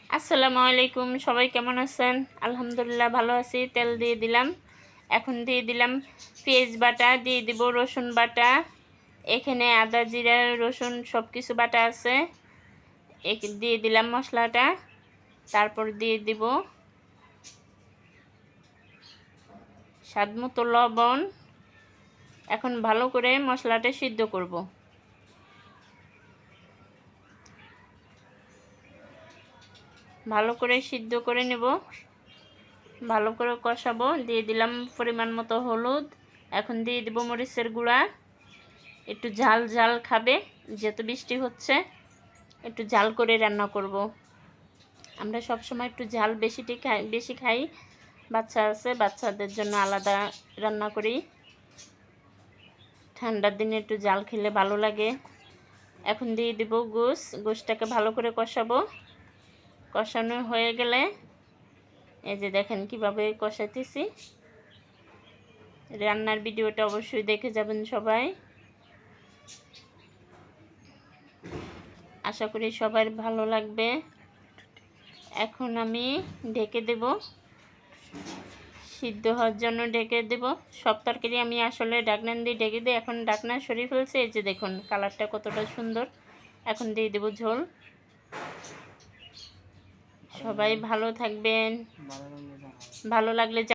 আসসালামু আলাইকুম, সবাই কেমন আছেন? আলহামদুলিল্লাহ ভালো আছি। তেল দিয়ে দিলাম। এখন দিয়ে দিলাম পেঁয়াজ বাটা, দিয়ে দিব রসুন বাটা। এখানে আদা জিরা রসুন সব কিছু বাটা আছে। দিয়ে দিলাম মশলাটা। তারপর দিয়ে দিব স্বাদ মতো লবণ। এখন ভালো করে মশলাটা সিদ্ধ করব। ভালো করে সিদ্ধ করে নেব, ভালো করে কষাবো। দিয়ে দিলাম পরিমাণ মতো হলুদ। এখন দিয়ে দিব মরিচের গুঁড়া। একটু ঝাল ঝাল খাবে, যেহেতু বৃষ্টি হচ্ছে একটু ঝাল করে রান্না করব। আমরা সব সময় একটু ঝাল বেশি খাই। বাচ্চা আছে, বাচ্চাদের জন্য আলাদা রান্না করি। ঠান্ডার দিনে একটু ঝাল খেলে ভালো লাগে। এখন দিয়ে দিব গোশটাকে ভালো করে কষাবো। কষানো হয়ে গেলে এই যে দেখেন কিভাবে কষাইতেছি। রান্নার ভিডিওটা অবশ্যই দেখে যাবেন সবাই। আশা করি সবার ভালো লাগবে। এখন আমি ঢেকে দেব, সিদ্ধ হওয়ার জন্য ঢেকে দেব। সব তরকারি আমি আসলে ঢাকনা দিয়ে ঢেকে দিই। এখন ঢাকনা সরিয়ে ফেলছে, এই যে দেখুন কালারটা কতটা সুন্দর। এখন দিয়ে দেব ঝোল। সবাই ভালো থাকবেন, ভালো লাগলে